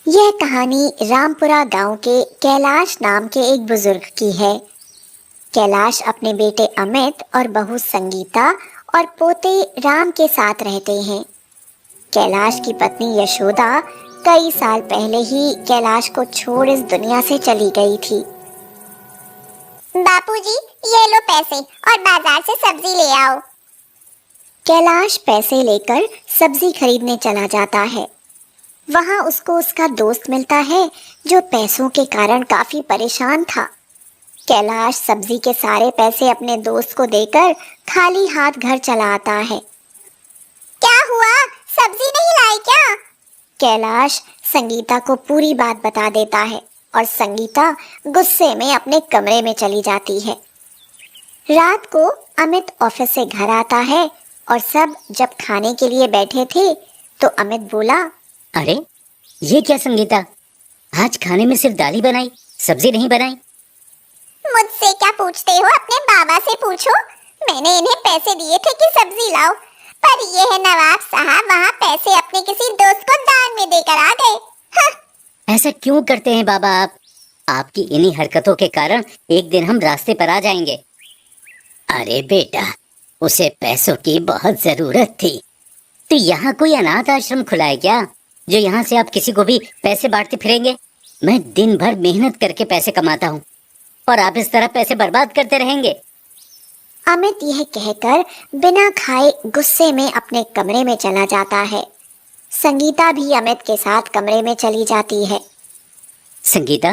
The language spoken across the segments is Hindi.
यह कहानी रामपुरा गांव के कैलाश नाम के एक बुजुर्ग की है। कैलाश अपने बेटे अमित और बहू संगीता और पोते राम के साथ रहते हैं। कैलाश की पत्नी यशोदा कई साल पहले ही कैलाश को छोड़ इस दुनिया से चली गई थी। बापूजी, ये लो पैसे और बाजार से सब्जी ले आओ। कैलाश पैसे लेकर सब्जी खरीदने चला जाता है। वहां उसको उसका दोस्त मिलता है जो पैसों के कारण काफी परेशान था। कैलाश सब्जी के सारे पैसे अपने दोस्त को देकर खाली हाथ घर चला आता है। क्या हुआ, सब्जी नहीं लाई क्या? कैलाश संगीता को पूरी बात बता देता है और संगीता गुस्से में अपने कमरे में चली जाती है। रात को अमित ऑफिस से घर आता है और सब जब खाने के लिए बैठे थे तो अमित बोला, अरे ये क्या संगीता, आज खाने में सिर्फ दाल ही बनाई, सब्जी नहीं बनाई? मुझसे क्या पूछते हो, अपने बाबा से पूछो। मैंने इन्हें पैसे दिए थे कि सब्जी लाओ, पर ये है नवाब साहब वहाँ पैसे अपने किसी दोस्त को दान में देकर आ गए। ऐसा क्यों करते हैं बाबा आप? आपकी इन्हीं हरकतों के कारण एक दिन हम रास्ते पर आ जाएंगे। अरे बेटा, उसे पैसों की बहुत जरूरत थी। तो यहाँ कोई अनाथ आश्रम खुला है क्या, जो यहाँ से आप किसी को भी पैसे बांटते फिरेंगे? मैं दिन भर मेहनत करके पैसे कमाता हूँ और आप इस तरह पैसे बर्बाद करते रहेंगे। अमित यह कहकर बिना खाए गुस्से में अपने कमरे में चला जाता है। संगीता भी अमित के साथ कमरे में चली जाती है। संगीता,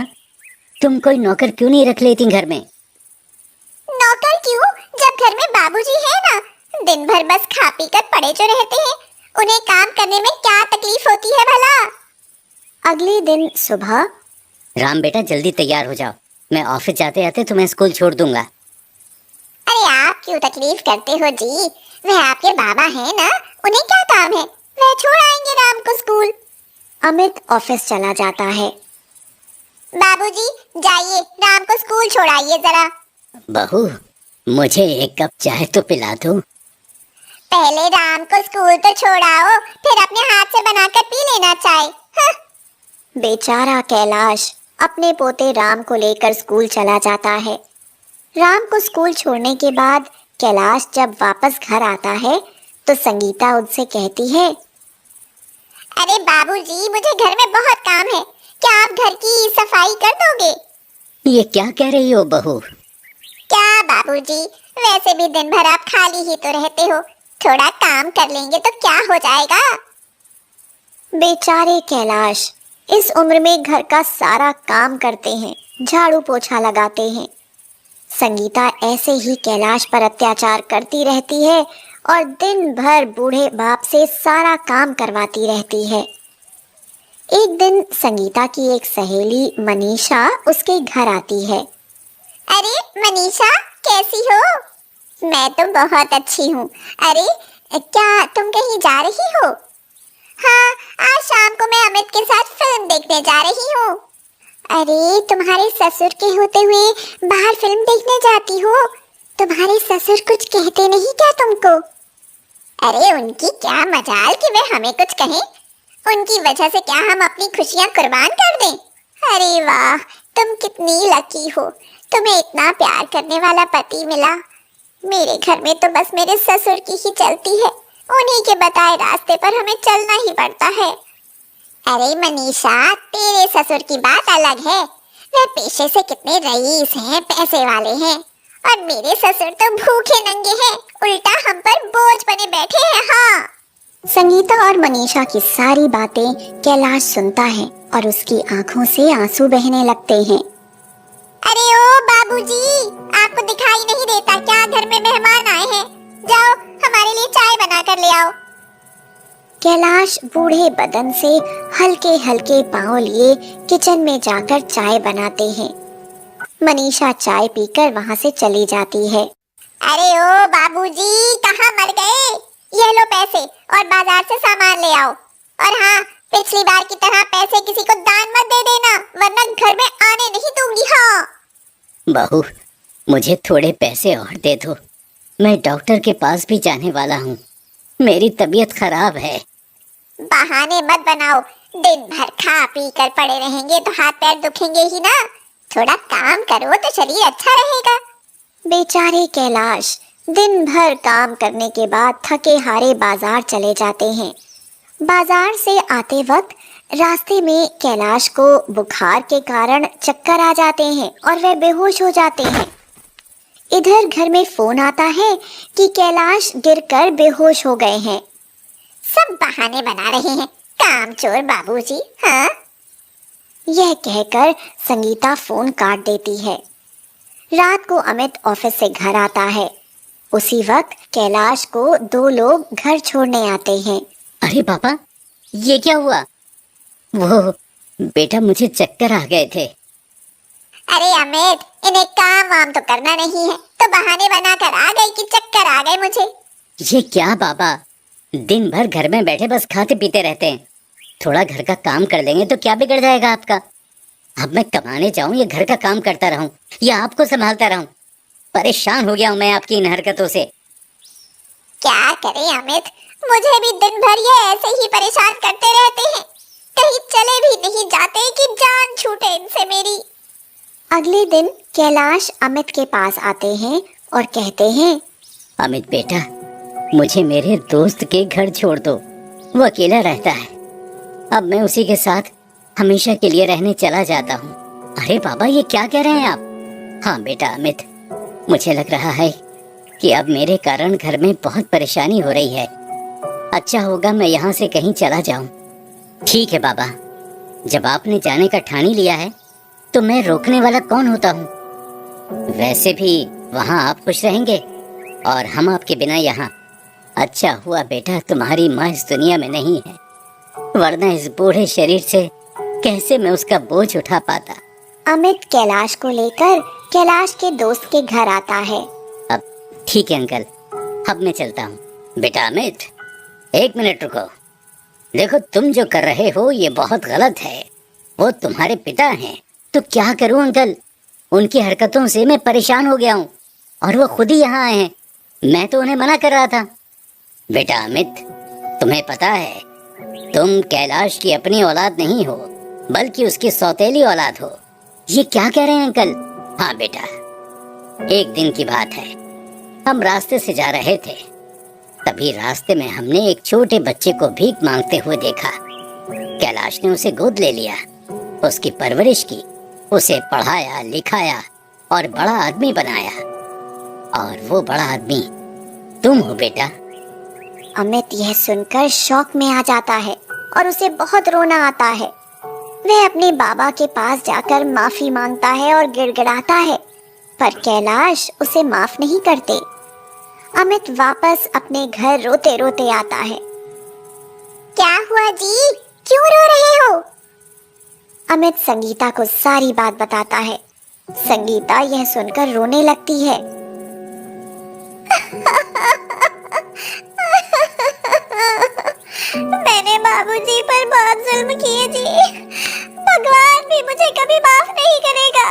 तुम कोई नौकर क्यों नहीं रख लेती घर में? नौकर क्यों, जब घर में बाबूजी है ना, दिन भर बस खा पी कर पड़े जो रहते हैं। उन्हें काम करने में क्या तकलीफ होती है भला? अगले दिन सुबह, राम बेटा जल्दी तैयार हो जाओ, मैं ऑफिस जाते जाते तुम्हें स्कूल छोड़ दूंगा। अरे आप क्यों तकलीफ करते हो जी, वह आपके बाबा हैं ना, उन्हें क्या काम है, वह छोड़ आएंगे राम को स्कूल। अमित ऑफिस चला जाता है। बाबूजी जाइए, राम को स्कूल छोड़ाइए जरा। बहू, मुझे एक कप चाय तो पिला दो। पहले राम को स्कूल तो छोड़ाओ, फिर अपने हाथ से बनाकर पी लेना चाय। बेचारा कैलाश अपने पोते राम को लेकर स्कूल चला जाता है। राम को स्कूल छोड़ने के बाद कैलाश जब वापस घर आता है तो संगीता उससे कहती है, अरे बाबूजी, मुझे घर में बहुत काम है, क्या आप घर की सफाई कर दोगे? ये क्या कह रही हो बहू? क्या बाबूजी, वैसे भी दिन भर आप खाली ही तो रहते हो, थोड़ा काम कर लेंगे तो क्या हो जाएगा। बेचारे कैलाश इस उम्र में घर का सारा काम करते हैं, झाड़ू पोछा लगाते हैं। संगीता ऐसे ही कैलाश पर अत्याचार करती रहती है और दिन भर बूढ़े बाप से सारा काम करवाती रहती है। एक दिन संगीता की एक सहेली मनीषा उसके घर आती है। अरे मनीषा, कैसी हो? मैं तो बहुत अच्छी हूँ। अरे क्या तुम कहीं जा रही हो? हाँ, आज शाम को मैं अमित के साथ फिल्म देखने जा रही हूँ। अरे तुम्हारे ससुर के होते हुए बाहर फिल्म देखने जाती हो? तुम्हारे ससुर कुछ कहते नहीं क्या तुमको? अरे उनकी क्या मजाल कि वे हमें कुछ कहें। उनकी वजह से क्या हम अपनी खुशियाँ कुर्बान कर दें? अरे वाह, तुम कितनी लकी हो, तुम्हें इतना प्यार करने वाला पति मिला। मेरे घर में तो बस मेरे ससुर की ही चलती है, उन्हीं के बताए रास्ते पर हमें चलना ही पड़ता है। अरे मनीषा, तेरे ससुर की बात अलग है, वे पेशे से कितने रईस हैं, पैसे वाले हैं, और मेरे ससुर तो भूखे नंगे हैं, उल्टा हम पर बोझ बने बैठे हैं। हाँ। संगीता और मनीषा की सारी बातें कैलाश सुनता है और उसकी आंखों से आंसू बहने लगते हैं। अरे ओ बाबूजी, आपको दिखाई नहीं देता क्या घर में मेहमान आए हैं? जाओ हमारे लिए चाय बना कर ले आओ। कैलाश बूढ़े बदन से हल्के हल्के पांव लिए किचन में जाकर चाय बनाते हैं। मनीषा चाय पीकर वहां से चली जाती है। अरे ओ बाबूजी, कहाँ मर गए? ये लो पैसे और बाजार से सामान ले आओ। और हाँ, पिछली बार की तरह पैसे किसी को दान मत दे देना, वरना घर में आने नहीं दूंगी। हाँ बहू, मुझे थोड़े पैसे और दे दो, मैं डॉक्टर के पास भी जाने वाला हूँ, मेरी तबीयत खराब है। बहाने मत बनाओ, दिन भर खा पी कर पड़े रहेंगे तो हाथ पैर दुखेंगे ही ना। थोड़ा काम करो तो शरीर अच्छा रहेगा। बेचारे कैलाश दिन भर काम करने के बाद थके हारे बाजार चले जाते हैं। बाजार से आते वक्त रास्ते में कैलाश को बुखार के कारण चक्कर आ जाते हैं और वह बेहोश हो जाते हैं। इधर घर में फोन आता है कि कैलाश गिरकर बेहोश हो गए हैं। सब बहाने बना रहे हैं, कामचोर बाबूजी। हाँ, यह कहकर संगीता फोन काट देती है। रात को अमित ऑफिस से घर आता है। उसी वक्त कैलाश को दो लोग घर छोड़ने आते हैं। अरे पापा, ये क्या हुआ? वो बेटा, मुझे चक्कर आ गए थे। अरे अमित, इन्हें काम वाम तो करना नहीं है तो बहाने बनाकर आ गए कि चक्कर आ गए मुझे। ये क्या बाबा, दिन भर घर में बैठे बस खाते पीते रहते हैं। थोड़ा घर का काम कर लेंगे तो क्या बिगड़ जाएगा आपका? अब मैं कमाने जाऊं या घर का काम करता रहूं या आपको संभालता रहूं? परेशान हो गया हूं मैं आपकी इन हरकतों से। क्या करें अमित, मुझे भी दिन भर ये ऐसे ही परेशान करते रहते हैं। कहीं चले भी नहीं जाते कि जान छूटे इनसे मेरी। अगले दिन कैलाश अमित के पास आते हैं और कहते हैं, अमित बेटा, मुझे मेरे दोस्त के घर छोड़ दो, वो अकेला रहता है। अब मैं उसी के साथ हमेशा के लिए रहने चला जाता हूँ। अरे बाबा, ये क्या कह रहे हैं आप? हाँ बेटा अमित, मुझे लग रहा है कि अब मेरे कारण घर में बहुत परेशानी हो रही है। अच्छा होगा मैं यहाँ से कहीं चला जाऊं। ठीक है बाबा, जब आपने जाने का ठानी लिया है तो मैं रोकने वाला कौन होता हूँ। वैसे भी वहाँ आप खुश रहेंगे और हम आपके बिना यहाँ। अच्छा हुआ बेटा तुम्हारी माँ इस दुनिया में नहीं है, वरना इस बूढ़े शरीर से कैसे मैं उसका बोझ उठा पाता। अमित कैलाश को लेकर कैलाश के दोस्त के घर आता है। अब ठीक है अंकल, अब मैं चलता हूँ। बेटा अमित, एक मिनट रुको। देखो, तुम जो कर रहे हो ये बहुत गलत है। वो तुम्हारे पिता हैं तो क्या करूं अंकल, उनकी हरकतों से मैं परेशान हो गया हूँ और वो खुद ही यहाँ आए हैं। मैं तो उन्हें मना कर रहा था। बेटा अमित, तुम्हें पता है तुम कैलाश की अपनी औलाद नहीं हो बल्कि उसकी सौतेली औलाद हो। ये क्या कह रहे हैं अंकल? हाँ बेटा, एक दिन की बात है, हम रास्ते से जा रहे थे, तभी रास्ते में हमने एक छोटे बच्चे को भीख मांगते हुए देखा। कैलाश ने उसे गोद ले लिया, उसकी परवरिश की, उसे पढ़ाया लिखाया और बड़ा आदमी बनाया। और वो बड़ा आदमी तुम हो बेटा। अमित यह सुनकर शौक में आ जाता है और उसे बहुत रोना आता है। वह अपने बाबा के पास जाकर माफी मांगता है और गिड़गिड़ाता है, पर कैलाश उसे माफ नहीं करते। अमित वापस अपने घर रोते रोते आता है। क्या हुआ जी, क्यों रो रहे हो? अमित संगीता को सारी बात बताता है। संगीता यह सुनकर रोने लगती है। मैंने बाबूजी पर बहुत जुल्म किए जी, भगवान भी मुझे कभी माफ नहीं करेगा।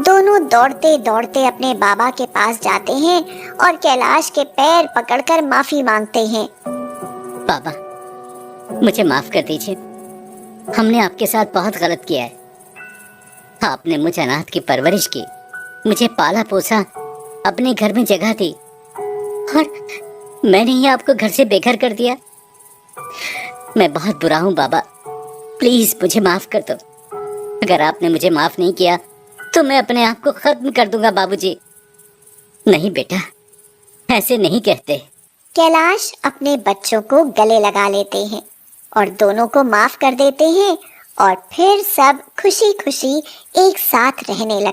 दोनों दौड़ते दौड़ते अपने बाबा के पास जाते हैं और कैलाश के पैर पकड़कर माफी मांगते हैं। बाबा, मुझे माफ कर दीजिए, हमने आपके साथ बहुत गलत किया है। आपने मुझे अनाथ की परवरिश की, मुझे पाला पोसा, अपने घर में जगह दी और मैंने ही आपको घर से बेघर कर दिया। मैं बहुत बुरा हूँ बाबा, प्लीज मुझे माफ कर दो। अगर आपने मुझे माफ नहीं किया तो मैं अपने आप को खत्म कर दूंगा बाबूजी। नहीं बेटा, ऐसे नहीं कहते। कैलाश अपने बच्चों को गले लगा लेते हैं और दोनों को माफ कर देते हैं और फिर सब खुशी खुशी एक साथ रहने लगते हैं।